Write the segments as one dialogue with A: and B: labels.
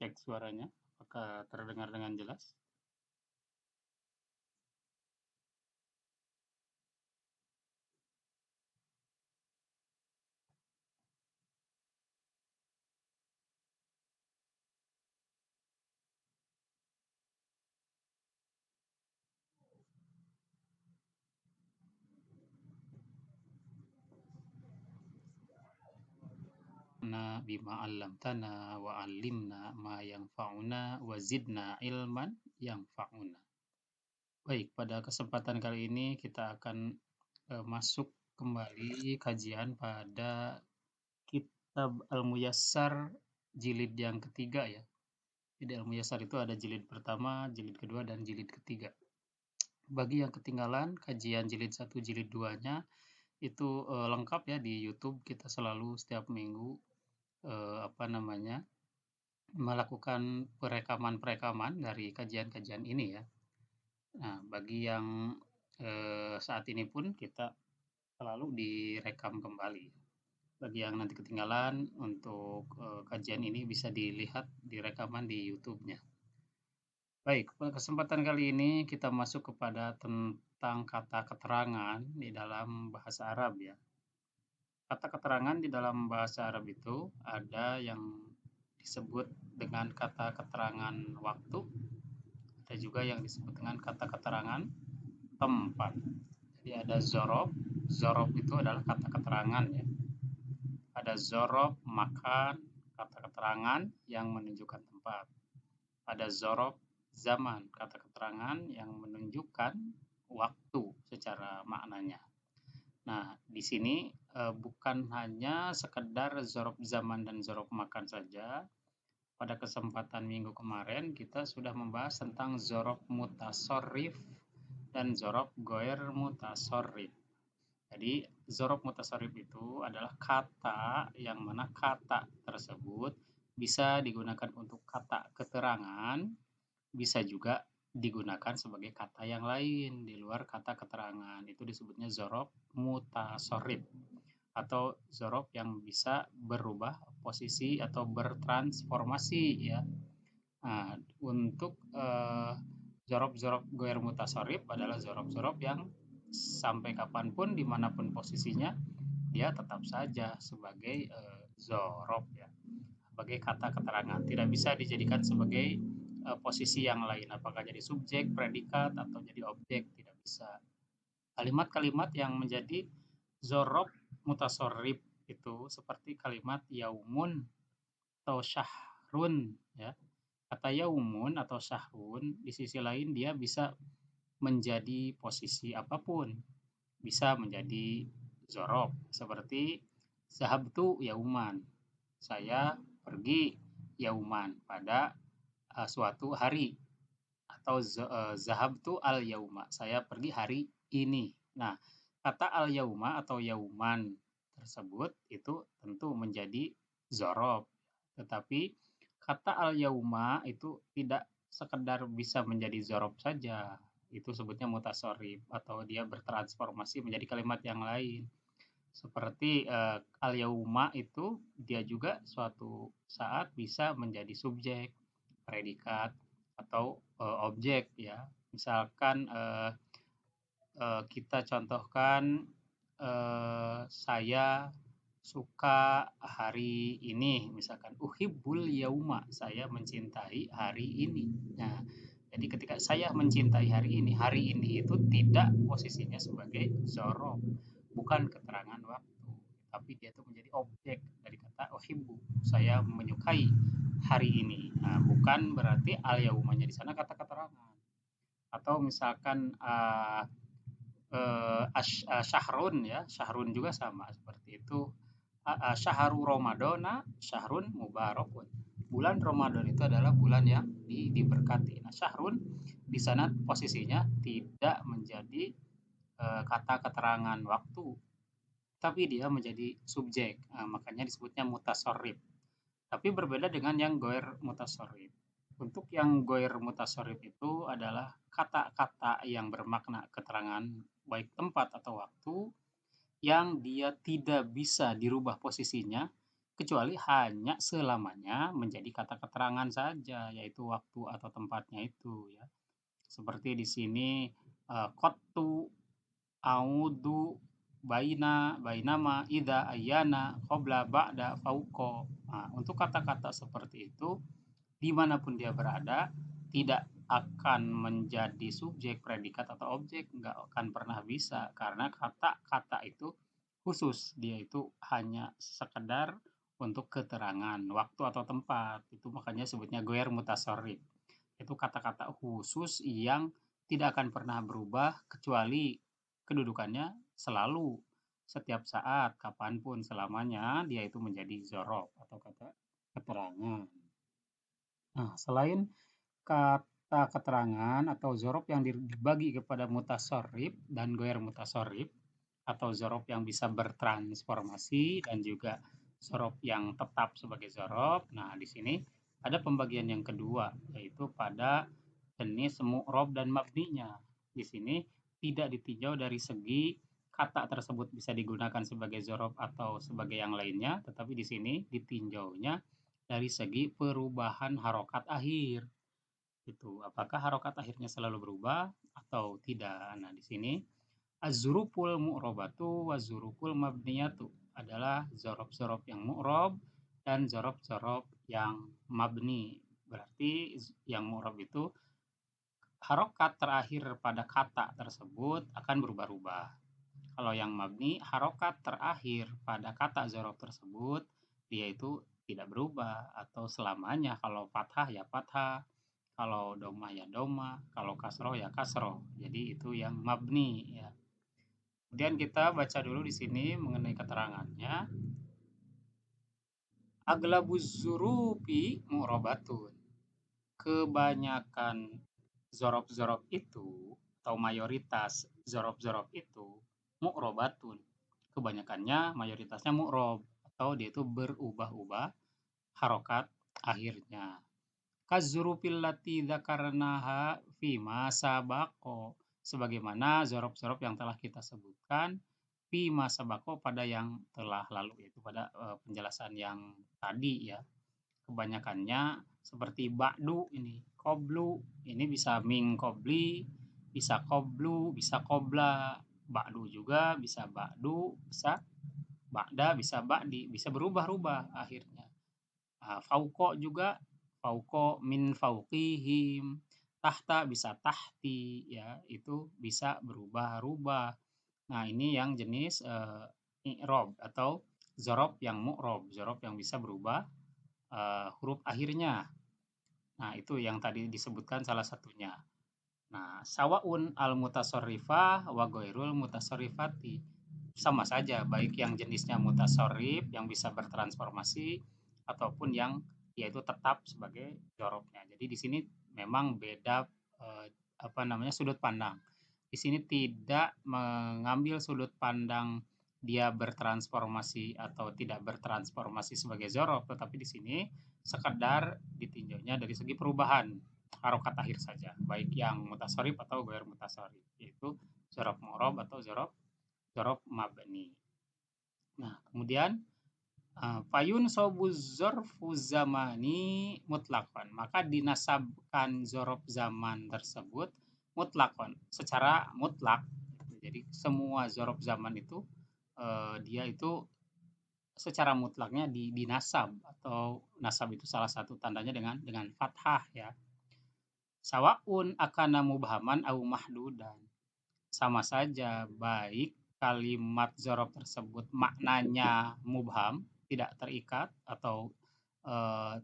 A: cek suaranya, apakah terdengar dengan jelas? Bima 'allamtana wa 'allimna ma yanfa'una wa zidna ilman yanfa'una. Baik, pada kesempatan kali ini kita akan masuk kembali kajian pada kitab Al-Muyassar jilid yang ketiga ya. Jadi Al-Muyassar itu ada jilid pertama, jilid kedua, dan jilid ketiga. Bagi yang ketinggalan kajian jilid 1, jilid 2-nya itu lengkap ya di YouTube. Kita selalu setiap minggu melakukan perekaman-perekaman dari kajian-kajian ini ya. Nah, bagi yang saat ini pun kita selalu direkam kembali. Bagi yang nanti ketinggalan, untuk kajian ini bisa dilihat di rekaman di YouTube-nya. Baik, pada kesempatan kali ini kita masuk kepada tentang kata keterangan di dalam bahasa Arab ya. Kata keterangan di dalam bahasa Arab itu ada yang disebut dengan kata keterangan waktu, ada juga yang disebut dengan kata keterangan tempat. Jadi ada zorob, zorob itu adalah kata keterangan ya. Ada zorob makan, kata keterangan yang menunjukkan tempat. Ada zorob zaman, kata keterangan yang menunjukkan waktu secara maknanya. Nah, di sini bukan hanya sekedar zorob zaman dan zorob makan saja. Pada kesempatan minggu kemarin kita sudah membahas tentang zorob mutasorrif dan zorob goer mutasorrif. Jadi zorob mutasorrif itu adalah kata yang mana kata tersebut bisa digunakan untuk kata keterangan, bisa juga digunakan sebagai kata yang lain di luar kata keterangan. Itu disebutnya zorob mutasorrif atau zorob yang bisa berubah posisi atau bertransformasi ya. Nah, untuk zorob-zorob goer mutasorrif adalah zorob-zorob yang sampai kapanpun dimanapun posisinya dia tetap saja sebagai zorob ya, sebagai kata keterangan, tidak bisa dijadikan sebagai posisi yang lain, apakah jadi subjek, predikat, atau jadi objek, tidak bisa. Kalimat-kalimat yang menjadi zorob mutasorrif itu seperti kalimat yaumun atau syahrun ya. Kata yaumun atau syahrun di sisi lain dia bisa menjadi posisi apapun, bisa menjadi zorob seperti zahabtu yauman, saya pergi yauman pada suatu hari, atau zahabtu al yauma, saya pergi hari ini. Nah, kata al yauma atau yauman tersebut itu tentu menjadi zorob, tetapi kata al yauma itu tidak sekedar bisa menjadi zorob saja, itu sebutnya mutasorrif atau dia bertransformasi menjadi kalimat yang lain. Seperti al yauma itu dia juga suatu saat bisa menjadi subjek, predikat, atau objek ya. Misalkan kita contohkan saya suka hari ini, misalkan uhibbul yauma, saya mencintai hari ini. Nah, jadi ketika saya mencintai hari ini itu tidak posisinya sebagai zorob, bukan keterangan waktu, tapi dia itu menjadi objek dari kata uhibbu, saya menyukai hari ini. Nah, bukan berarti al yaumanya di sana kata keterangan. Atau misalkan syahrun ya, syahrun juga sama seperti itu. Syahru Ramadana syahrun mubarakun. Bulan Ramadan itu adalah bulan yang diberkati. Nah, syahrun di sana posisinya tidak menjadi kata keterangan waktu, tapi dia menjadi subjek. Makanya disebutnya mutasorrif. Tapi berbeda dengan yang goer mutasorrif. Untuk yang goer mutasorrif itu adalah kata-kata yang bermakna keterangan baik tempat atau waktu yang dia tidak bisa dirubah posisinya kecuali hanya selamanya menjadi kata keterangan saja, yaitu waktu atau tempatnya itu ya. Seperti di sini, qattu, a'udzu, baina, bainama, idza, ayyana, qabla, ba'da, fauqa. Nah, untuk kata-kata seperti itu dimanapun dia berada, tidak akan menjadi subjek, predikat, atau objek, nggak akan pernah bisa, karena kata-kata itu khusus, dia itu hanya sekedar untuk keterangan, waktu atau tempat, itu makanya sebutnya goer mutasorif, itu kata-kata khusus yang tidak akan pernah berubah, kecuali kedudukannya selalu, setiap saat, kapanpun, selamanya, dia itu menjadi zorof, atau kata keterangan. Nah, selain kata keterangan atau zorof yang dibagi kepada mutasorif dan goer mutasorif, atau zorof yang bisa bertransformasi dan juga zorof yang tetap sebagai zorof. Nah, di sini ada pembagian yang kedua, yaitu pada jenis mu'rob dan mabninya. Di sini tidak ditinjau dari segi kata tersebut bisa digunakan sebagai zorof atau sebagai yang lainnya, tetapi di sini ditinjaunya dari segi perubahan harokat akhir. Itu apakah harokat akhirnya selalu berubah atau tidak. Nah, di sini az-zuruful mu'robatu wa zuruful mabniyatu adalah zorof-zorof yang mu'rob dan zorof-zorof yang mabni. Berarti yang mu'rob itu harokat terakhir pada kata tersebut akan berubah-ubah. Kalau yang mabni, harokat terakhir pada kata zorof tersebut, dia itu tidak berubah atau selamanya. Kalau fathah ya fathah, kalau domah ya domah, kalau kasroh ya kasroh. Jadi itu yang mabni ya. Kemudian kita baca dulu di sini mengenai keterangannya. Aglabuz zurufi mu'robatun. Kebanyakan zorof-zorof itu atau mayoritas zorof-zorof itu mu'robatun. Kebanyakannya mayoritasnya mu'rob atau dia itu berubah-ubah harokat akhirnya. Kazurufil lati dzakarnaha fima sabaqo, sebagaimana zorof-zorof yang telah kita sebutkan fima sabaqo pada yang telah lalu, yaitu pada penjelasan yang tadi ya. Kebanyakannya seperti ba'du ini, koblu ini bisa ming kobli, bisa koblu, bisa kobla, ba'du juga bisa ba'du, bisa ba'da, bisa ba'di, bisa berubah-ubah akhirnya. Nah, fauko juga, fauko min fauqihim, tahta bisa tahti ya, itu bisa berubah-ubah. Nah, ini yang jenis i'rob atau zorof yang mu'rob, zorof yang bisa berubah huruf akhirnya. Nah, itu yang tadi disebutkan salah satunya. Nah, sawaun al mutasorrifah wa goirul mutasorrifati. Sama saja, baik yang jenisnya mutasorrif yang bisa bertransformasi ataupun yang yaitu tetap sebagai jorobnya. Jadi di sini memang beda apa namanya sudut pandang. Di sini tidak mengambil sudut pandang dia bertransformasi atau tidak bertransformasi sebagai zorof, tetapi di sini sekedar ditinjaunya dari segi perubahan harokat akhir saja, baik yang mutasorif atau goer mutasorif, yaitu zorof mu'rob atau zorof mabni. Nah, kemudian fayun sobuz zorfu zamani mutlakon, maka dinasabkan zorof zaman tersebut mutlakon, secara mutlak. Jadi semua zorof zaman itu dia itu secara mutlaknya dinasab, atau nasab itu salah satu tandanya dengan fathah ya. Sawaun akana mubhaman au mahdudan, sama saja baik kalimat zorof tersebut maknanya mubham, tidak terikat atau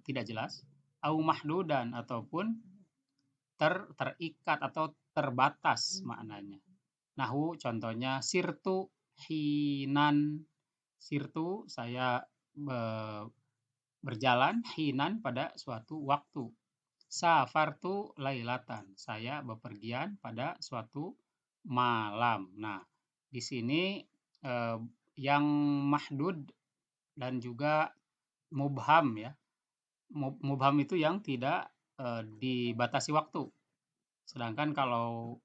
A: tidak jelas, au mahdudan ataupun terikat atau terbatas maknanya. Nahu contohnya sirtu hinan, sirtu saya berjalan, hinan pada suatu waktu. Safartu lailatan, saya bepergian pada suatu malam. Nah, di sini yang mahdud dan juga mubham ya. Mubham itu yang tidak dibatasi waktu. Sedangkan kalau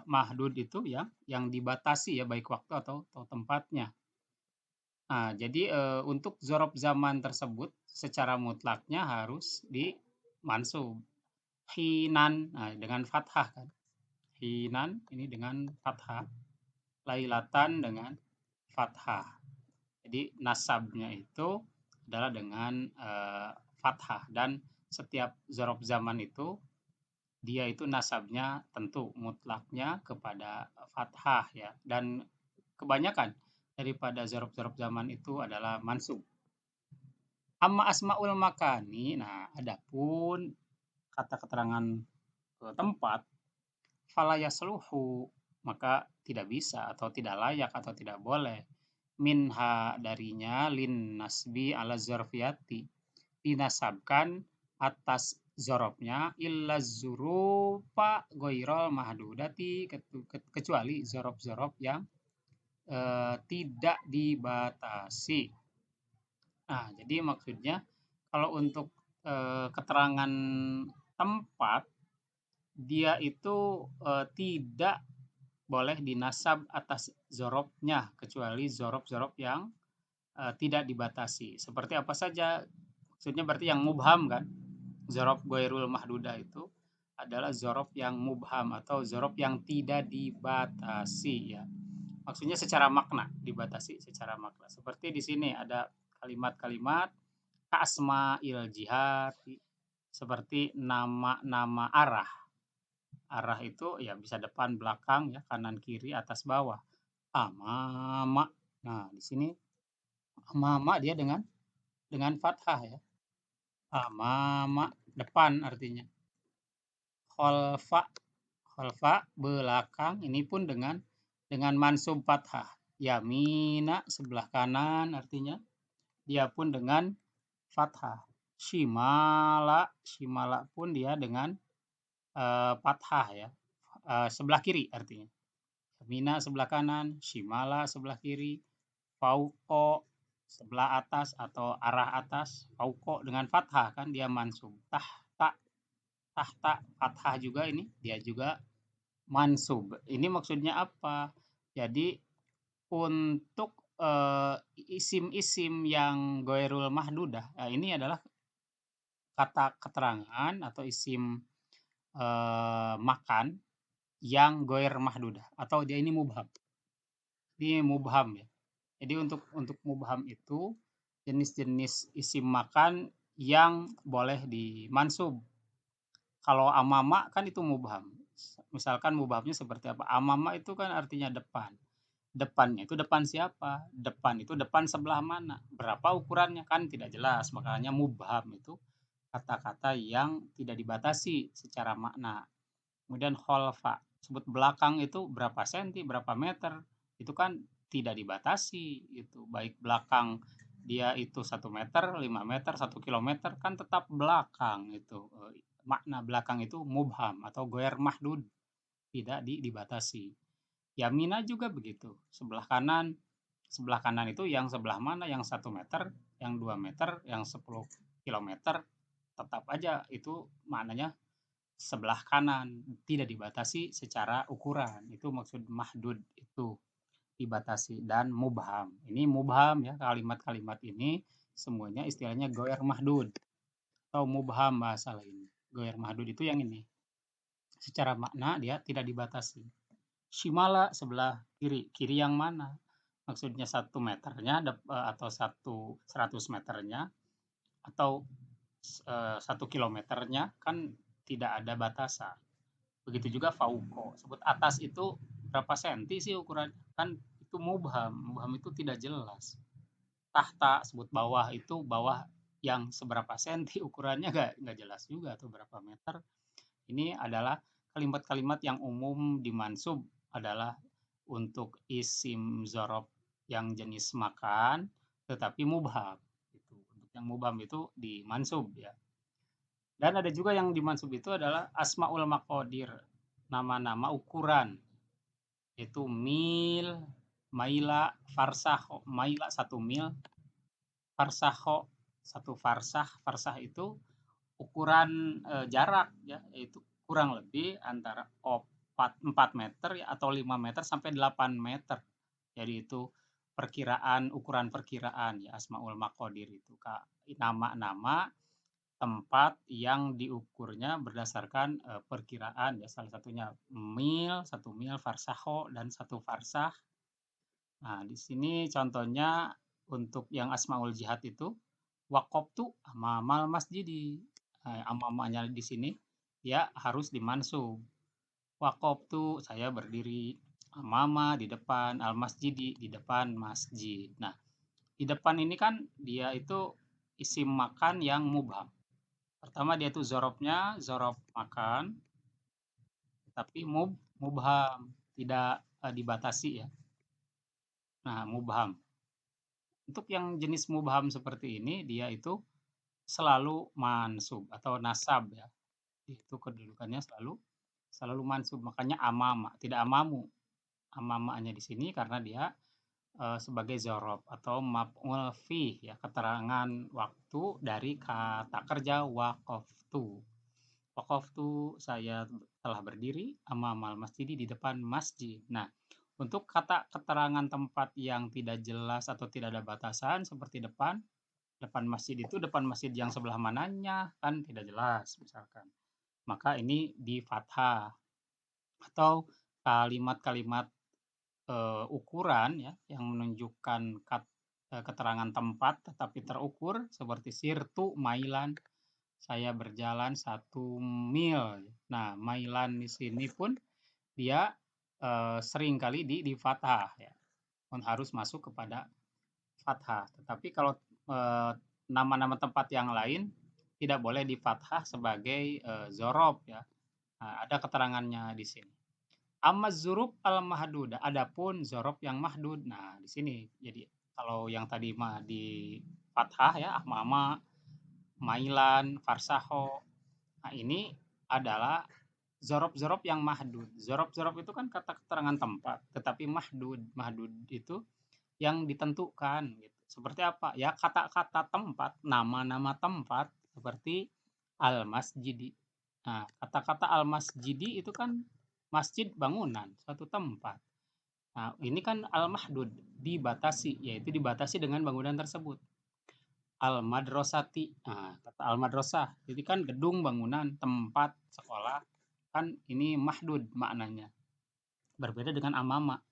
A: mahdud itu ya yang dibatasi ya, baik waktu atau tempatnya. Nah, jadi, untuk dzaraf zaman tersebut secara mutlaknya harus dimansub. Khinan, nah dengan fathah kan. Khinan ini dengan fathah, lailatan dengan fathah. Jadi nasabnya itu adalah dengan fathah, dan setiap dzaraf zaman itu dia itu nasabnya tentu mutlaknya kepada fathah ya, dan kebanyakan daripada dzaraf-dzaraf zaman itu adalah mansub. Amma asmaul makani, nah adapun kata keterangan tempat, fala yasluhu, maka tidak bisa atau tidak layak atau tidak boleh, minha darinya, lin nasbi ala zarfiyati, dinasabkan atas zorobnya, illa zurupa goirol mahdudati, kecuali zorob-zorob yang tidak dibatasi. Nah, jadi maksudnya kalau untuk keterangan tempat, dia itu tidak boleh dinasab atas zorobnya, kecuali zorob-zorob yang tidak dibatasi. Seperti apa saja? Maksudnya berarti yang mubham kan? Zorob goirul mahduda itu adalah zorob yang mubham atau zorob yang tidak dibatasi ya. Maksudnya secara makna, dibatasi secara makna. Seperti di sini ada kalimat-kalimat kasma'il jihad, seperti nama-nama arah. Arah itu ya bisa depan, belakang, ya, kanan, kiri, atas, bawah. Amama. Nah, di sini amama dia dengan fathah ya. Amama depan artinya. Kholfa, kholfa belakang, ini pun dengan mansub fathah. Yamina sebelah kanan artinya dia pun dengan fathah. Shimala, shimala pun dia dengan fathah ya. Sebelah kiri artinya. Yamina sebelah kanan, shimala sebelah kiri, fauqo sebelah atas atau arah atas, fauqo dengan fathah kan dia mansub. Tahta, tahta fathah juga, ini dia juga mansub. Ini maksudnya apa? Jadi untuk isim-isim yang goirul mahdudah, nah ini adalah kata keterangan atau isim makan yang goir mahdudah atau dia ini mubham. Ini mubham ya. Jadi untuk mubham itu jenis-jenis isim makan yang boleh dimansub. Kalau amama kan itu mubham. Misalkan mubhamnya seperti apa? Amama itu kan artinya depan. Depannya itu depan siapa? Depan itu depan sebelah mana? Berapa ukurannya? Kan tidak jelas. Makanya mubham itu kata-kata yang tidak dibatasi secara makna. Kemudian kholfa, sebut belakang itu berapa senti, berapa meter. Itu kan tidak dibatasi. Itu baik belakang dia itu 1 meter, 5 meter, 1 kilometer, kan tetap belakang itu. Makna belakang itu mubham atau goer mahdud, tidak dibatasi. Yamina juga begitu. Sebelah kanan itu yang sebelah mana? Yang 1 meter, yang 2 meter, yang 10 kilometer, tetap aja itu maknanya sebelah kanan, tidak dibatasi secara ukuran. Itu maksud mahdud itu dibatasi, dan mubham. Ini mubham ya, kalimat-kalimat ini semuanya istilahnya goer mahdud atau mubham bahasa lain. Goer mahdud itu yang ini. Secara makna dia tidak dibatasi. Shimala sebelah kiri. Kiri yang mana? Maksudnya 1 meternya atau 100 meternya atau 1 kilometernya, kan tidak ada batasan. Begitu juga fauko. Sebut atas itu berapa senti sih ukuran? Kan itu mubham. Mubham itu tidak jelas. Tahta sebut bawah, itu bawah yang seberapa senti ukurannya nggak jelas juga, atau berapa meter. Ini adalah kalimat-kalimat yang umum dimansub adalah untuk isim zorob yang jenis makan tetapi mubham. Untuk yang mubham itu dimansub ya. Dan ada juga yang dimansub itu adalah asmaul maqadir, nama-nama ukuran. Itu mil, maila, farsah. Maila 1 mil, farsah 1 farsah. Farsah itu ukuran jarak ya, yaitu kurang lebih antara 4 meter ya, atau 5 meter sampai 8 meter. Jadi itu perkiraan, ukuran perkiraan ya, asmaul maqadir itu, Kak. Nama-nama tempat yang diukurnya berdasarkan, perkiraan ya, salah satunya mil, 1 mil, farsakho, dan 1 farsakh. Nah, di sini contohnya untuk yang asmaul jihad itu, waqaftu amamal masjidi. Amamanya di sini ya harus dimansub. Waqaftu saya berdiri, amama di depan, al masjidi di depan masjid. Nah, di depan ini kan dia itu isim makan yang mubham. Pertama dia tuh zorobnya zorob makan, tapi mubham, tidak dibatasi ya. Nah, mubham. Untuk yang jenis mubham seperti ini, dia itu selalu mansub atau nasab ya. Itu kedudukannya selalu selalu mansub. Makanya amama, tidak amamu. Amamanya di sini karena dia sebagai zorob atau maf'ul fih ya, keterangan waktu dari kata kerja waqaftu. Waqaftu saya telah berdiri amamal masjid di depan masjid. Nah, untuk kata keterangan tempat yang tidak jelas atau tidak ada batasan seperti depan, depan masjid itu depan masjid yang sebelah mananya kan tidak jelas misalkan. Maka ini di fathah atau kalimat-kalimat ukuran ya yang menunjukkan keterangan tempat tetapi terukur seperti sirtu mailan, saya berjalan 1 mil. Nah, mailan di sini pun dia sering kali di fathah ya, harus masuk kepada fathah. Tetapi kalau nama-nama tempat yang lain tidak boleh di fathah sebagai zorob ya. Nah, ada keterangannya di sini. Amma zurub al mahduda. Adapun zorob yang mahdud. Nah, di sini. Jadi kalau yang tadi mah di fathah ya, ahmama, mailan, farsaho. Nah, ini adalah zorob-zorob yang mahdud. Zorob-zorob itu kan kata keterangan tempat, tetapi mahdud. Mahdud itu yang ditentukan gitu. Seperti apa? Ya kata-kata tempat, nama-nama tempat seperti al-masjidi. Nah, kata-kata al-masjidi itu kan masjid bangunan, suatu tempat. Nah, ini kan al-mahdud, dibatasi, yaitu dibatasi dengan bangunan tersebut. Al-madrasati, nah, kata al-madrasah, jadi kan gedung, bangunan, tempat, sekolah, kan ini mahdud maknanya. Berbeda dengan amama.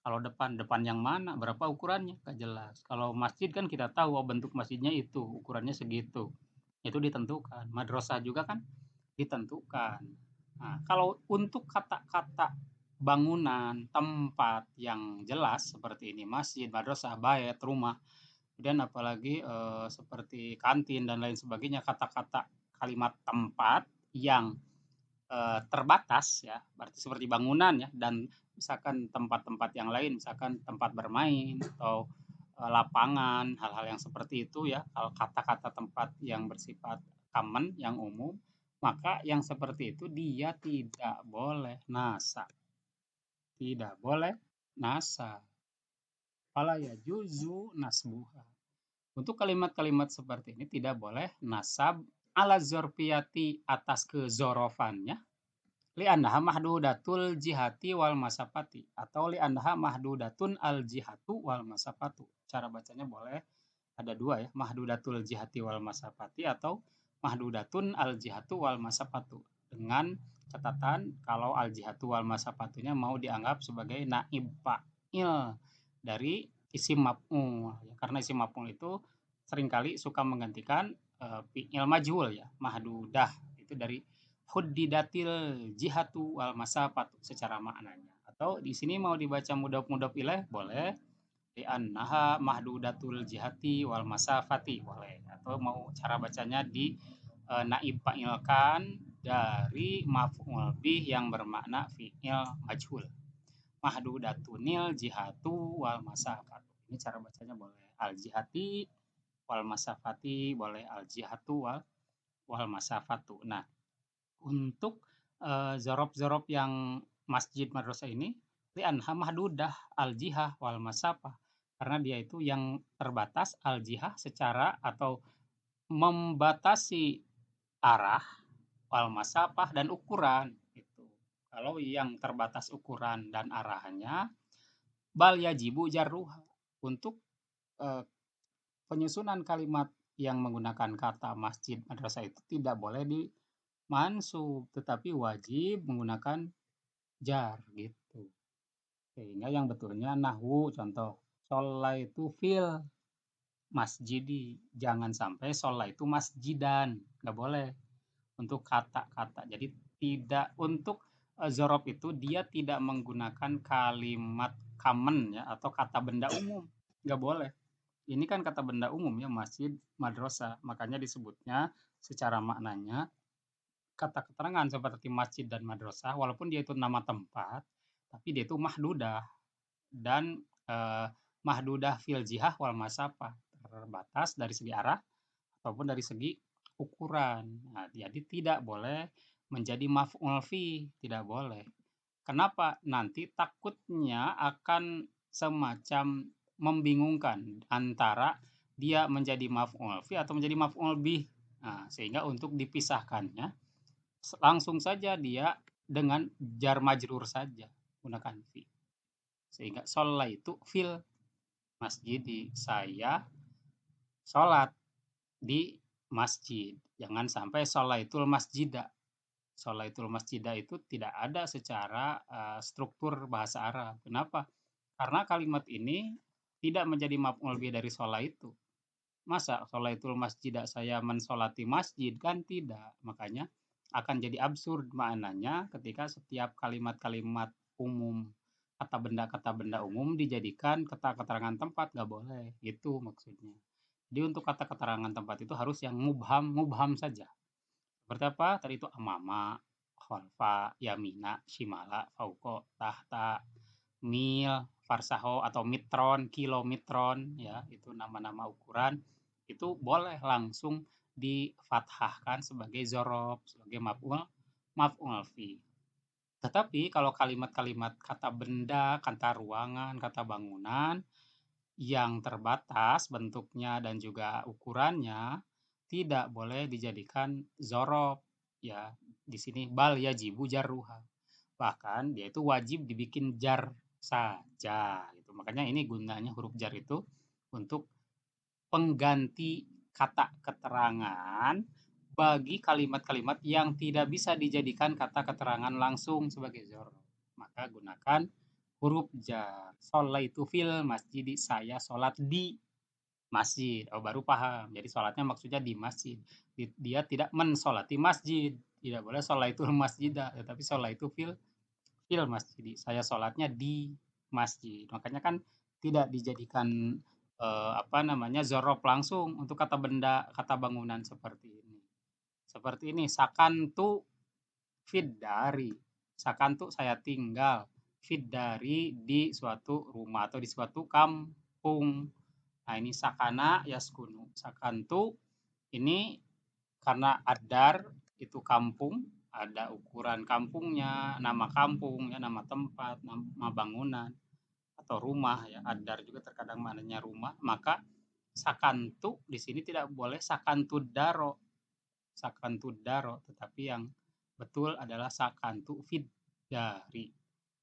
A: Kalau depan, depan yang mana, berapa ukurannya, gak jelas. Kalau masjid kan kita tahu, oh, bentuk masjidnya itu, ukurannya segitu. Itu ditentukan. Madrasah juga kan ditentukan. Nah, kalau untuk kata-kata bangunan, tempat yang jelas seperti ini, masjid, madrasah, bait, rumah, kemudian apalagi seperti kantin dan lain sebagainya, kata-kata kalimat tempat yang terbatas ya, berarti seperti bangunan ya, dan misalkan tempat-tempat yang lain, misalkan tempat bermain atau lapangan, hal-hal yang seperti itu ya. Kalau kata-kata tempat yang bersifat common, yang umum, maka yang seperti itu dia tidak boleh nasab. Tidak boleh nasab. Fala yajuzu nasbuha. Untuk kalimat-kalimat seperti ini tidak boleh nasab ala zorfiyati atas kezorofannya, li'annaha mahdudatul jihati wal masafati, atau li'annaha mahdudatun al jihatu wal masafatu. Cara bacanya boleh ada dua ya, mahdudatul jihati wal masafati atau mahdudatun al jihatu wal masafatu, dengan catatan kalau al jihatu wal masafatunya mau dianggap sebagai naib fa'il dari isim maf'ul ya, karena isim maf'ul itu seringkali suka menggantikan fi'il majhul ya, mahdudah itu dari huddidatil jihatu wal masafatu secara maknanya. Atau di sini mau dibaca mudhaf ilaih boleh, di annaha mahdudatul jihati wal masafati boleh, atau mau cara bacanya di naib fa'ilkan dari maf'ul bih yang bermakna fi'il majhul. Mahdudatunil jihatu wal masafatu. Ini cara bacanya boleh al jihati wal masafati, boleh al jihatu wal masafatu. Nah, untuk zorob-zorob yang masjid madrasah ini, li'anha mahdudah al jihah wal masafah, karena dia itu yang terbatas al jihah secara atau membatasi arah, wal masafah dan ukuran itu. Kalau yang terbatas ukuran dan arahnya, bal yajibu jarruha, untuk penyusunan kalimat yang menggunakan kata masjid, madrasah itu tidak boleh dimansub, tetapi wajib menggunakan jar gitu. Sehingga yang betulnya nahwu contoh, sholaitu fil masjidi, jangan sampai sholaitu masjidan, nggak boleh untuk kata-kata. Jadi tidak untuk zorof itu dia tidak menggunakan kalimat common ya atau kata benda umum, nggak boleh. Ini kan kata benda umum ya, masjid, madrasah, makanya disebutnya secara maknanya kata keterangan seperti masjid dan madrasah walaupun dia itu nama tempat, tapi dia itu mahdudah dan mahdudah fil jihah wal masafah, terbatas dari segi arah ataupun dari segi ukuran. Nah, jadi tidak boleh menjadi maf'ul fi, tidak boleh. Kenapa? Nanti takutnya akan semacam membingungkan antara dia menjadi maf'ul fi atau menjadi maf'ul bih. Nah, sehingga untuk dipisahkannya langsung saja dia dengan jar majrur saja gunakan fi. Sehingga sholat itu fil masjid, saya sholat di masjid. Jangan sampai sholaitul masjidah. Sholaitul masjidah itu tidak ada secara struktur bahasa Arab. Kenapa? Karena kalimat ini tidak menjadi maf'ul bih dari sholat itu. Masa sholaitul masjidah saya mensolati masjid? Kan tidak. Makanya akan jadi absurd maknanya ketika setiap kalimat-kalimat umum kata benda umum dijadikan kata keterangan tempat, nggak boleh. Itu maksudnya. Jadi untuk kata keterangan tempat itu harus yang mubham saja. Seperti apa? Tadi itu amama, khalfa, yamina, shimala, fauko, tahta, mil, farsaho atau mitron, kilometron ya, itu nama-nama ukuran. Itu boleh langsung difathahkan sebagai zorob, sebagai maf'ul fi. Tetapi kalau kalimat-kalimat kata benda, kata ruangan, kata bangunan yang terbatas bentuknya dan juga ukurannya tidak boleh dijadikan zorob ya. Di sini bal yajibu jarruha. Bahkan dia itu wajib dibikin jar saja gitu. Makanya ini gunanya huruf jar itu untuk pengganti kata keterangan bagi kalimat-kalimat yang tidak bisa dijadikan kata keterangan langsung sebagai zorob. Maka gunakan huruf jar. Sholaitu fil masjid, saya sholat di masjid. Oh, baru paham. Jadi sholatnya maksudnya di masjid. Dia tidak mensolati masjid. Tidak boleh sholaitul masjidah, tetapi sholaitu fil masjid. Saya sholatnya di masjid. Makanya kan tidak dijadikan apa namanya zorof langsung untuk kata benda, kata bangunan seperti ini. Seperti ini, sakantu fid dari. Sakantu saya tinggal fid dari di suatu rumah atau di suatu kampung. Nah, ini sakana yaskunu. Sakantu ini karena adar itu kampung, ada ukuran kampungnya, nama kampung ya, nama tempat, nama bangunan atau rumah ya. Adar juga terkadang maknanya rumah, maka sakantu di sini tidak boleh sakantu daro. Sakantu daro, tetapi yang betul adalah sakantu fid dari.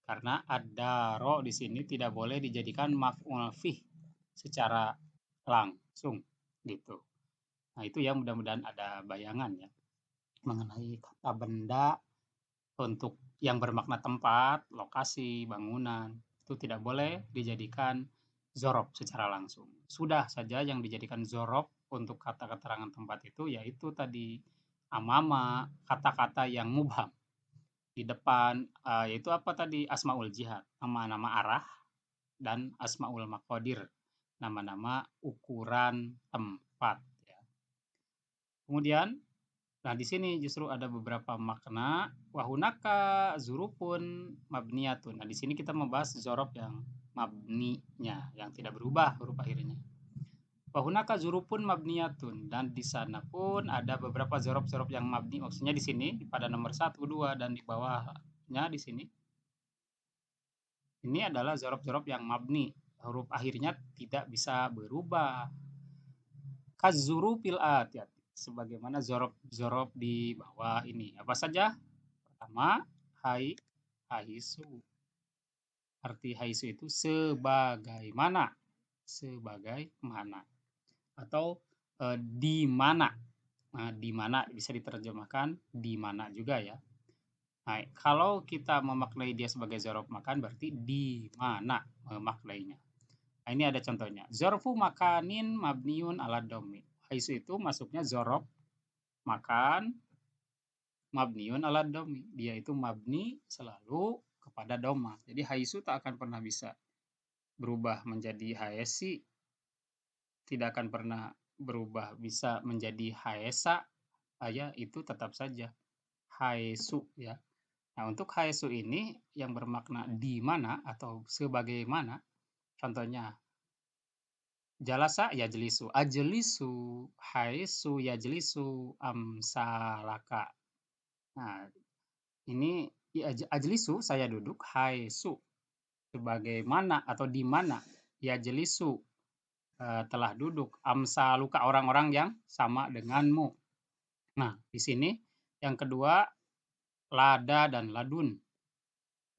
A: Karena adaro di sini tidak boleh dijadikan maf'ul fih secara langsung gitu. Nah, itu ya mudah-mudahan ada bayangan ya mengenai kata benda untuk yang bermakna tempat, lokasi, bangunan itu tidak boleh dijadikan zorob secara langsung. Sudah saja yang dijadikan zorob untuk kata keterangan tempat itu yaitu tadi amama, kata-kata yang mubham di depan yaitu apa tadi asmaul jihad, nama-nama arah dan asmaul maqadir, nama-nama ukuran tempat ya. Kemudian nah di sini justru ada beberapa makna wahunaka zurupun mabniyatun. Nah di sini kita membahas zorob yang mabninya yang tidak berubah huruf akhirnya. Wahunaka zurupun mabniyatun dan di sana pun ada beberapa zorob-zorob yang mabni. Maksudnya di sini pada nomor 1, 2 dan di bawahnya di sini. Ini adalah zorob-zorob yang mabni. Huruf akhirnya tidak bisa berubah. Kazurupil atiyat sebagaimana zorob-zorob di bawah ini. Apa saja? Pertama, haisu. Arti haisu itu sebagaimana. sebagai mana, atau di mana. Nah, di mana bisa diterjemahkan di mana juga ya. Nah, kalau kita memaknai dia sebagai zorof makan berarti di mana memaknainya. Nah, ini ada contohnya. Zorfu makanin mabniun ala domi. Haisu itu masuknya zorof makan mabniun ala domi. Dia itu mabni selalu kepada doma. Jadi haisu tak akan pernah bisa berubah menjadi haesi, tidak akan pernah berubah bisa menjadi haesa, ya itu tetap saja haesu ya. Nah, untuk haesu ini yang bermakna di mana atau sebagaimana, contohnya jalasa yajlisu, ajlisu, haesu yajlisu, amsalaka. Nah, ini ajlisu saya duduk, haesu sebagaimana atau di mana yajlisu telah duduk, amsaluka orang-orang yang sama denganmu. Nah, di sini yang kedua lada dan ladun.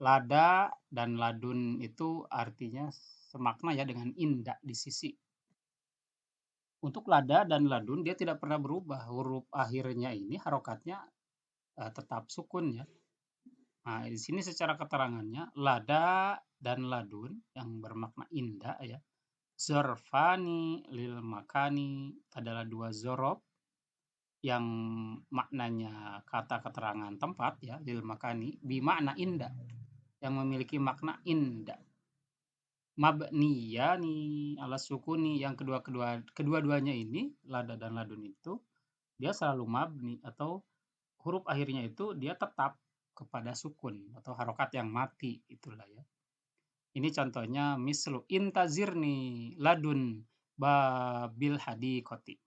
A: Lada dan ladun itu artinya semakna ya dengan indah di sisi. Untuk lada dan ladun dia tidak pernah berubah. Huruf akhirnya ini harokatnya tetap sukun ya. Nah, di sini secara keterangannya lada dan ladun yang bermakna indah ya. Zorfani lil makani adalah dua zorof yang maknanya kata keterangan tempat ya, lil makani bimakna indah, yang memiliki makna indah. Mabniyani ala sukuni, yang kedua-duanya ini lada dan ladun itu dia selalu mabni atau huruf akhirnya itu dia tetap kepada sukun atau harokat yang mati itulah ya. Ini contohnya mislu intazirni ladun babil hadiqati.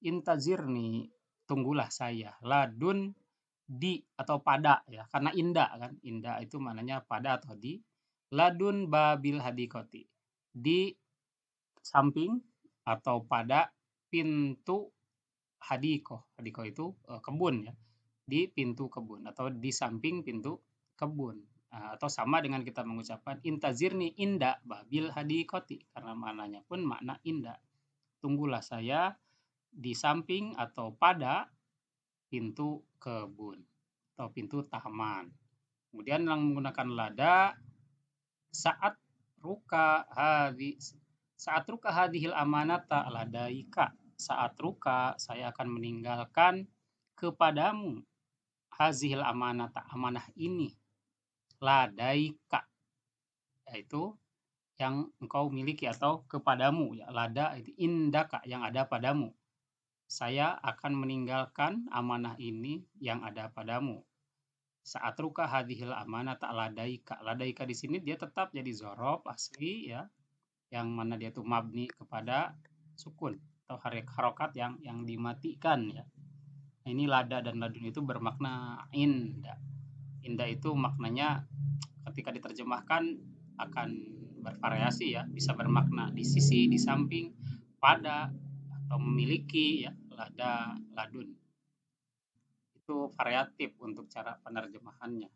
A: Intazirni tunggulah saya, ladun di atau pada ya, karena indah kan, indah itu maknanya pada atau di, ladun babil hadiqati, di samping atau pada pintu hadiqoh. Hadiqoh itu kebun ya, di pintu kebun atau di samping pintu kebun. Atau sama dengan kita mengucapkan intazirni inda babil hadiqati, karena maknanya pun makna indah. Tunggulah saya di samping atau pada pintu kebun atau pintu taman. Kemudian yang menggunakan lada saat ruka hadhil amanata ladaika. Saat ruka saya akan meninggalkan kepadamu hazihil amanata, amanah ini, ladaika, yaitu yang engkau miliki atau kepadamu ya, lada itu indaka yang ada padamu. Saya akan meninggalkan amanah ini yang ada padamu. Saat ruka hadhil amanata ladaika. Ladaika di sini dia tetap jadi zorof asli ya, yang mana dia tuh mabni kepada sukun atau harokat yang dimatikan ya. Nah, ini lada dan ladun itu bermakna indah. Indah itu maknanya ketika diterjemahkan akan bervariasi ya, bisa bermakna di sisi, di samping, pada, atau memiliki ya, lada, ladun. Itu variatif untuk cara penerjemahannya.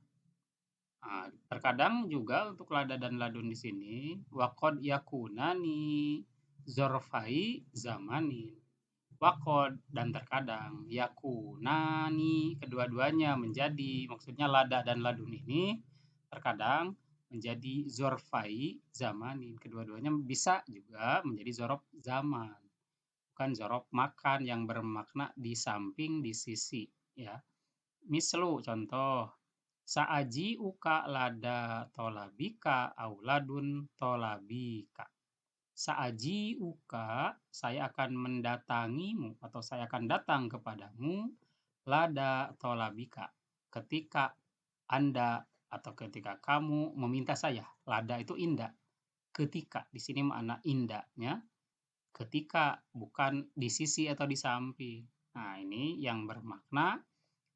A: Nah, terkadang juga untuk lada dan ladun di sini waqad yakunani zorfai zamanin. Waqad dan terkadang yakunani kedua-duanya menjadi, maksudnya lada dan ladun ini terkadang menjadi zorfai zamanin. Kedua-duanya bisa juga menjadi zorof zaman. Bukan zorof makan yang bermakna di samping, di sisi ya. Mislu contoh sa'aji uka lada tolabika auladun tolabika. Sa'aji uka, saya akan mendatangimu atau saya akan datang kepadamu lada tolabika, ketika Anda atau ketika kamu meminta saya. Lada itu indah. Ketika di sini makna indahnya ketika, bukan di sisi atau di samping. Nah, ini yang bermakna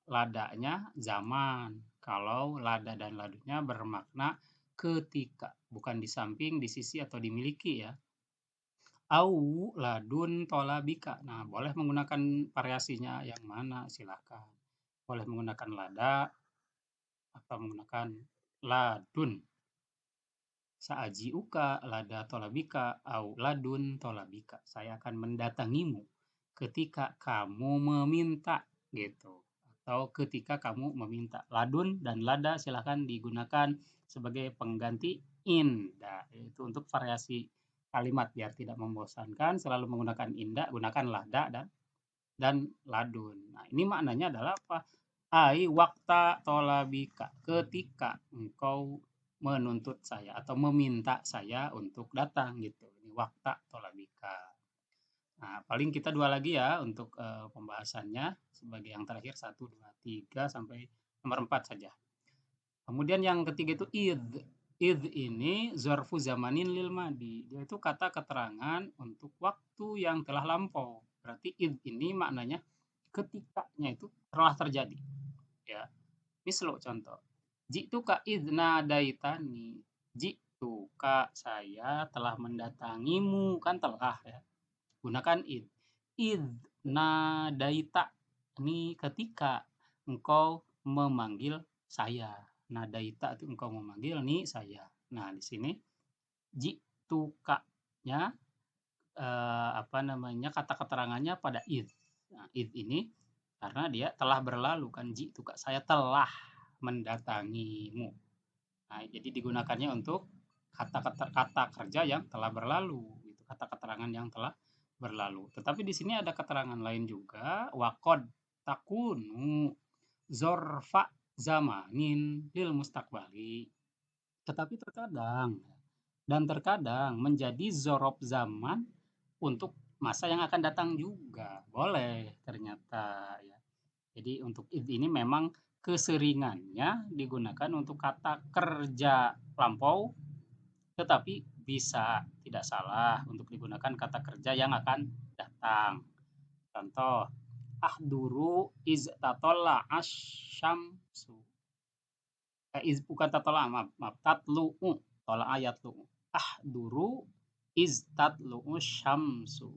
A: ladanya zaman. Kalau lada dan ladanya bermakna ketika, bukan di samping, di sisi atau dimiliki ya. Au ladun tolabika. Nah, boleh menggunakan variasinya yang mana silakan. Boleh menggunakan lada atau menggunakan ladun. Sa'aji'uka lada tolabika au ladun tolabika. Saya akan mendatangimu ketika kamu meminta, gitu. Atau ketika kamu meminta. Ladun dan lada silahkan digunakan sebagai pengganti inda. Itu untuk variasi kalimat biar tidak membosankan, selalu menggunakan inda, gunakan lada dan ladun. Nah, ini maknanya adalah apa? Ai wakta tolabika, ketika engkau menuntut saya atau meminta saya untuk datang gitu. Ini wakta tolabika. Nah, paling kita dua lagi ya untuk pembahasannya sebagai yang terakhir satu, dua, tiga sampai nomor empat saja. Kemudian yang ketiga itu id. Id ini zarfu zamanin lil madi. Dia itu kata keterangan untuk waktu yang telah lampau. Berarti id ini maknanya ketikanya itu telah terjadi. Ya, misal contoh. Ji'tuka idna daitani. Ji'tuka saya telah mendatangimu. Kan telah ya. Gunakan id. Id nadaita. Ini ketika engkau memanggil saya. Nadaita itu engkau memanggil nih saya. Nah, di sini ji'tuka-nya apa namanya kata keterangannya pada id. Nah, id ini karena dia telah berlalu kan ji'tuka saya telah mendatangimu. Nah, jadi digunakannya untuk kata kerja yang telah berlalu, gitu. Kata keterangan yang telah berlalu. Tetapi di sini ada keterangan lain juga, waqad takunu zorfa zamanin lil mustaqbali. Tetapi terkadang menjadi zorof zaman untuk masa yang akan datang juga. Boleh ternyata ya. Jadi untuk ini memang keseringannya digunakan untuk kata kerja lampau, tetapi bisa tidak salah untuk digunakan kata kerja yang akan datang. Contoh, ahduru iz tatolla asyamsu. Bukan tatola, maaf, tatlu'u, tola ayat lu. Ahduru iz tatlu'u syamsu.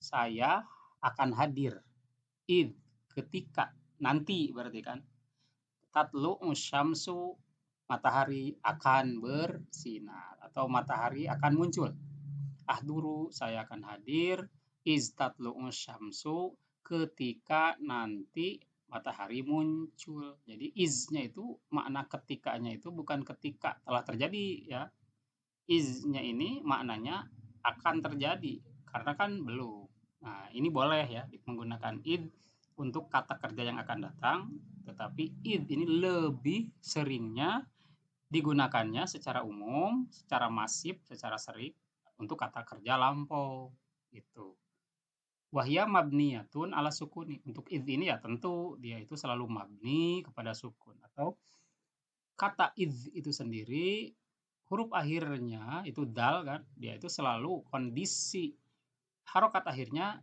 A: Saya akan hadir. Id, ketika, nanti berarti kan. Tatlu'u syamsu, matahari akan bersinar atau matahari akan muncul. Ahduru, saya akan hadir. Iz tatlu'u syamsu, ketika nanti matahari muncul. Jadi iznya itu makna ketikanya itu bukan ketika telah terjadi ya. Iznya ini maknanya akan terjadi karena kan belum. Nah, ini boleh ya menggunakan id untuk kata kerja yang akan datang, tetapi id ini lebih seringnya digunakannya secara umum, secara masif, secara sering untuk kata kerja lampau gitu. Wahya mabniyatun ala sukuni. Untuk id ini ya tentu dia itu selalu mabni kepada sukun atau kata id itu sendiri huruf akhirnya itu dal kan, dia itu selalu kondisi harokat akhirnya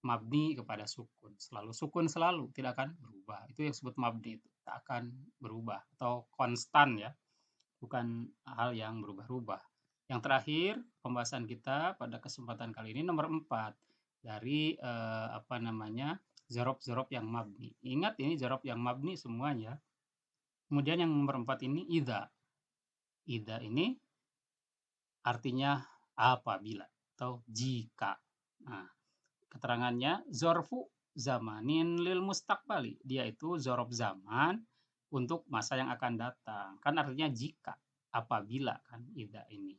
A: mabni kepada sukun, selalu sukun selalu tidak akan berubah. Itu yang disebut mabni itu tak akan berubah atau konstan ya, bukan hal yang berubah-ubah. Yang terakhir pembahasan kita pada kesempatan kali ini nomor 4 dari apa namanya zorof-zorof yang mabni. Ingat ini zorof yang mabni semuanya. Kemudian yang nomor 4 ini idza. Idza ini artinya apabila atau jika. Nah, keterangannya zorfu zamanin lil mustaqbali. Dia itu zorof zaman untuk masa yang akan datang. Kan artinya jika, apabila kan idza ini.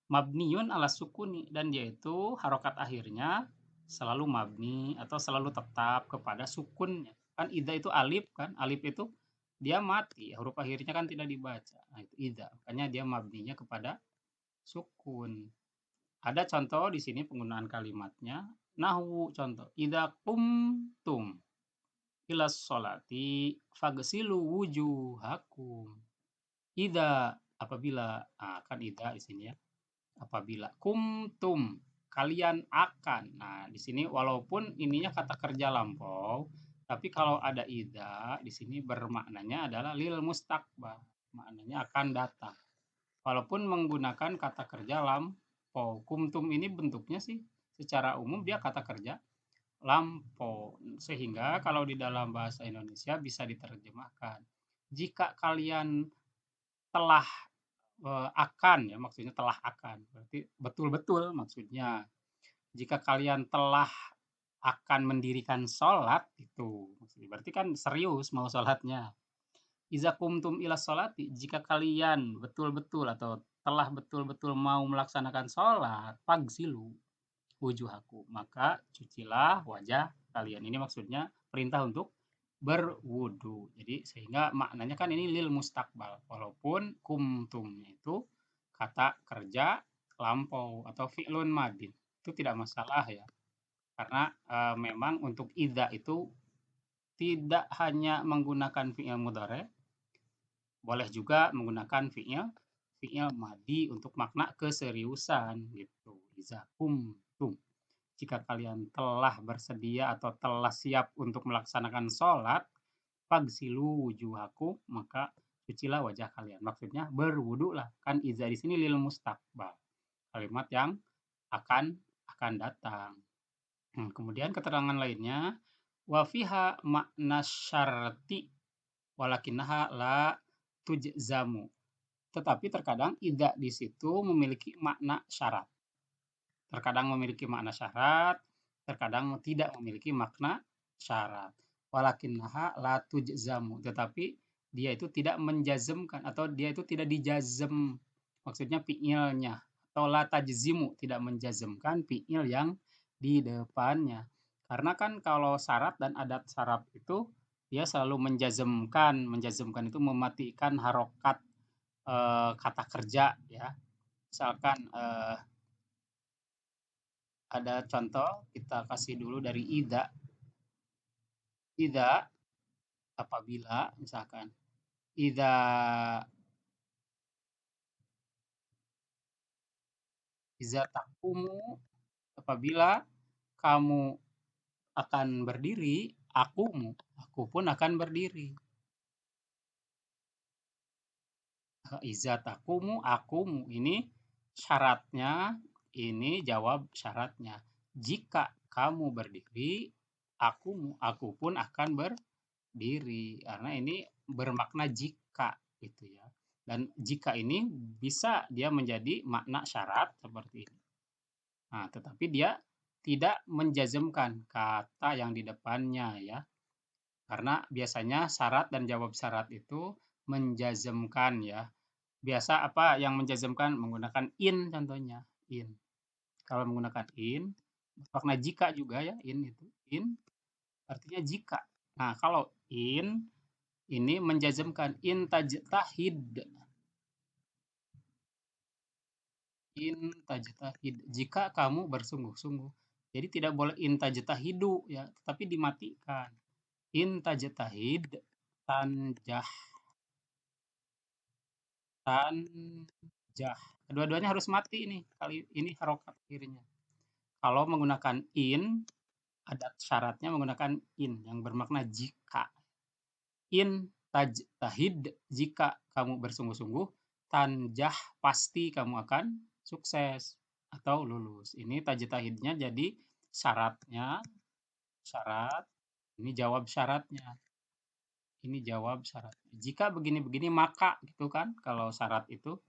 A: Mabniun ala sukuni dan dia itu harokat akhirnya selalu mabni atau selalu tetap kepada sukunnya. Kan idza itu alif kan, alif itu dia mati, huruf akhirnya kan tidak dibaca. Nah, itu idza, makanya dia mabninya kepada sukun. Ada contoh di sini penggunaan kalimatnya. Nahwu contoh, idza qumtum ilas sholati fagsilu wujuhakum. Idza apabila, kan idza di sini ya. Apabila kumtum kalian akan. Nah, di sini walaupun ininya kata kerja lampau, tapi kalau ada idza di sini bermaknanya adalah lil mustaqbal. Maknanya akan datang. Walaupun menggunakan kata kerja lampau. Kumtum ini bentuknya sih secara umum dia kata kerja lampau. Sehingga kalau di dalam bahasa Indonesia bisa diterjemahkan. Jika kalian telah akan ya, maksudnya telah akan, berarti betul-betul maksudnya. Jika kalian telah akan mendirikan sholat itu, maksudnya berarti kan serius mau sholatnya. Iza kumtum ila sholati, jika kalian betul-betul atau telah betul-betul mau melaksanakan sholat, fagsilu wujuhakum, maka cucilah wajah kalian. Ini maksudnya perintah untuk berwudu. Jadi sehingga maknanya kan ini lil mustakbal, walaupun kumtumnya itu kata kerja lampau atau fi'lun madin. Itu tidak masalah ya. Karena memang untuk idza itu tidak hanya menggunakan fi'il mudhari, boleh juga menggunakan fi'il fi'il madi untuk makna keseriusan gitu. Iza kumtum, jika kalian telah bersedia atau telah siap untuk melaksanakan sholat, fagsilu wujuhakum, maka cucilah wajah kalian. Maksudnya berwudu lah. Kan iza di sini lil mustakbal. Kalimat yang akan datang. Kemudian keterangan lainnya, wa fiha makna syarti walakinnaha la tujzamu. Tetapi terkadang idza di situ memiliki makna syarat. Terkadang memiliki makna syarat, terkadang tidak memiliki makna syarat. Walakinnaha la tujzamu, tetapi dia itu tidak menjazmkan atau dia itu tidak dijazm. Maksudnya fi'ilnya, atau la tajzimu, tidak menjazmkan fi'il yang di depannya. Karena kan kalau syarat dan adat syarat itu dia selalu menjazmkan. Menjazmkan itu mematikan harokat kata kerja ya. Misalkan ada contoh, kita kasih dulu dari ida. Ida apabila misalkan ida iza takumu, apabila kamu akan berdiri, aku pun akan berdiri. Iza takumu, akumu, ini syaratnya, ini jawab syaratnya. Jika kamu berdiri, aku pun akan berdiri. Karena ini bermakna jika gitu ya. Dan jika ini bisa dia menjadi makna syarat seperti ini. Nah, tetapi dia tidak menjazmkan kata yang di depannya ya. Karena biasanya syarat dan jawab syarat itu menjazmkan ya. Biasa apa yang menjazmkan menggunakan in contohnya, in. Kalau menggunakan in, makna jika juga ya, in itu. In artinya jika. Nah, kalau in ini menjazmkan in tajtahid. In tajtahid. Jika kamu bersungguh-sungguh. Jadi tidak boleh in tajtahidu ya, tetapi dimatikan. In tajtahid tanjah. Tanjah. Kedua-duanya harus mati ini. Kali ini harokat akhirnya. Kalau menggunakan in, adat syaratnya menggunakan in yang bermakna jika. In tajtahid, jika kamu bersungguh-sungguh, tanjah, pasti kamu akan sukses atau lulus. Ini tajtahidnya jadi syaratnya, syarat, ini jawab syaratnya. Ini jawab syarat. Jika begini-begini maka gitu kan kalau syarat itu.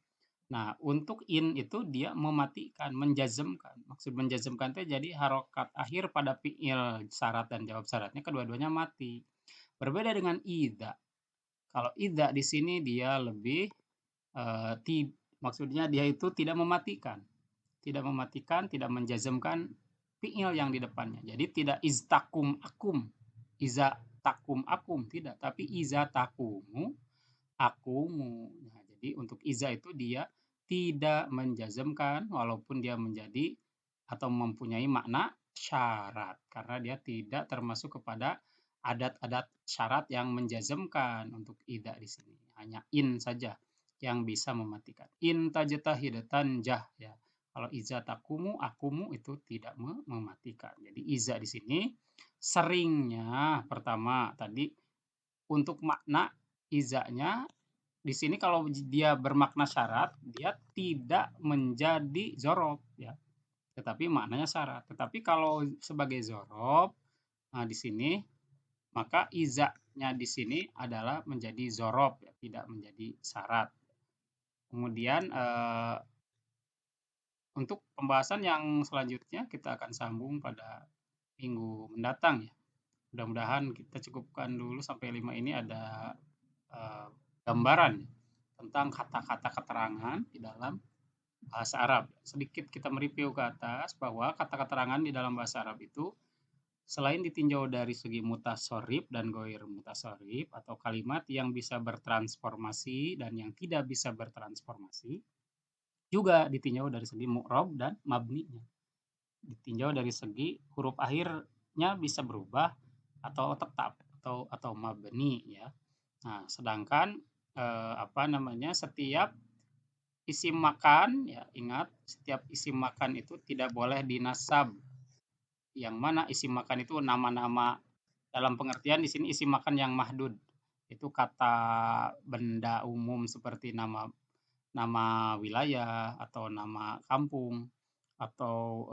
A: Nah, untuk in itu dia mematikan, menjazmkan. Maksud menjazmkan itu jadi harokat akhir pada fi'il syarat dan jawab syaratnya kedua-duanya mati. Berbeda dengan ida. Kalau ida di sini dia lebih maksudnya dia itu tidak mematikan. Tidak mematikan, tidak menjazmkan fi'il yang di depannya. Jadi tidak iztakum akum. Iza takum akum tidak, tapi iza takumu akumu. Nah, jadi untuk iza itu dia tidak menjazmkan walaupun dia menjadi atau mempunyai makna syarat karena dia tidak termasuk kepada adat-adat syarat yang menjazmkan untuk ida di sini. Hanya in saja yang bisa mematikan. In tajtahidatan jah ya. Kalau iza takumu akumu itu tidak mematikan. Jadi iza di sini seringnya pertama tadi untuk makna izanya di sini kalau dia bermakna syarat, dia tidak menjadi zorob ya, tetapi maknanya syarat. Tetapi kalau sebagai zorob, nah di sini maka izanya di sini adalah menjadi zorob ya, tidak menjadi syarat. Kemudian, untuk pembahasan yang selanjutnya kita akan sambung pada minggu mendatang ya. Mudah-mudahan kita cukupkan dulu sampai 5 ini ada, gambaran tentang kata-kata keterangan di dalam bahasa Arab. Sedikit kita mereview ke atas bahwa kata keterangan di dalam bahasa Arab itu selain ditinjau dari segi mutasorif dan goir mutasorif atau kalimat yang bisa bertransformasi dan yang tidak bisa bertransformasi, juga ditinjau dari segi mu'rob dan mabninya. Ditinjau dari segi huruf akhirnya bisa berubah atau tetap atau mabni ya. Nah, sedangkan setiap isim makan ya, ingat setiap isim makan itu tidak boleh dinasab. Yang mana isim makan itu nama-nama, dalam pengertian di sini isim makan yang mahdud. Itu kata benda umum seperti nama nama wilayah atau nama kampung atau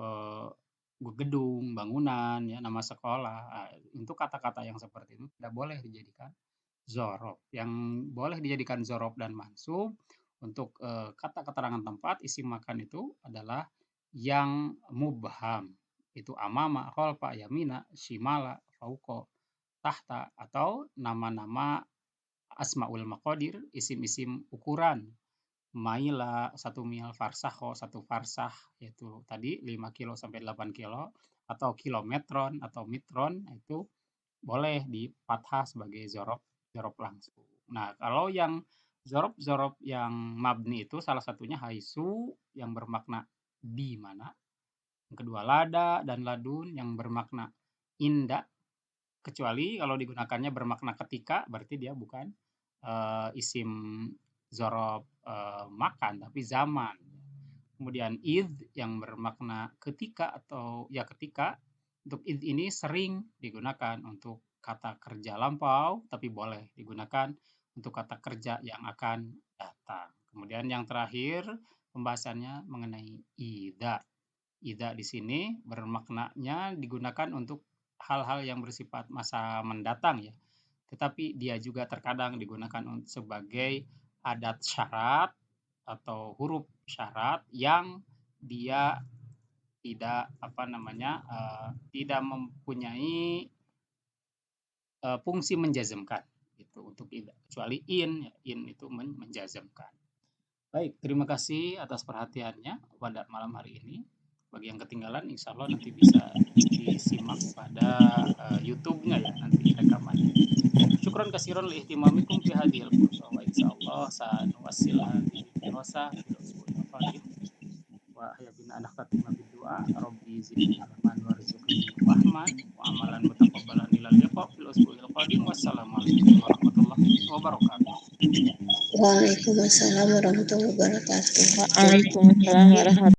A: gedung, bangunan, ya, nama sekolah. Nah, untuk kata-kata yang seperti itu tidak boleh dijadikan zorof. Yang boleh dijadikan zorof dan mansub untuk kata keterangan tempat isim makan itu adalah yang mubham. Itu amama, kholfa, yamina, shimala, fauko, tahta, atau nama-nama asmaul maqadir, isim-isim ukuran. Maila 1 mil, farsakho 1 farsah, yaitu tadi 5 kilo sampai 8 kilo, atau kilometron atau mitron, itu boleh di fathah sebagai zorof, zorof langsung. Nah, kalau yang zorof-zorof yang mabni itu salah satunya haisu yang bermakna di mana, yang kedua lada dan ladun yang bermakna indah, kecuali kalau digunakannya bermakna ketika, berarti dia bukan isim zorof makan, tapi zaman. Kemudian id yang bermakna ketika atau ya ketika. Untuk id ini sering digunakan untuk kata kerja lampau, tapi boleh digunakan untuk kata kerja yang akan datang. Kemudian yang terakhir pembahasannya mengenai ida. Ida di sini bermaknanya digunakan untuk hal-hal yang bersifat masa mendatang ya. Tetapi dia juga terkadang digunakan sebagai adat syarat atau huruf syarat yang dia tidak tidak mempunyai fungsi menjazmkan itu untuk ida, kecuali in ya, in itu menjazmkan. Baik, terima kasih atas perhatiannya pada malam hari ini. Bagi yang ketinggalan, insya Allah nanti bisa disimak pada YouTube-nya ya, nanti rekamannya. Syukron kasiron li ihtimamikum fi hadhil fursa wa insyaallah sanuwassil hadhihi dirasa fil usbu'il qadim wa ya bina anak tatima bidua rabbi zidni ilman warzuqni fahman wa amalan mutaqabbalan ilal liqa fil usbu'il qadim. Wassalamualaikum warahmatullahi wabarakatuh.
B: Waalaikumsalam warahmatullahi wabarakatuh.
C: Waalaikumsalam warahmatullahi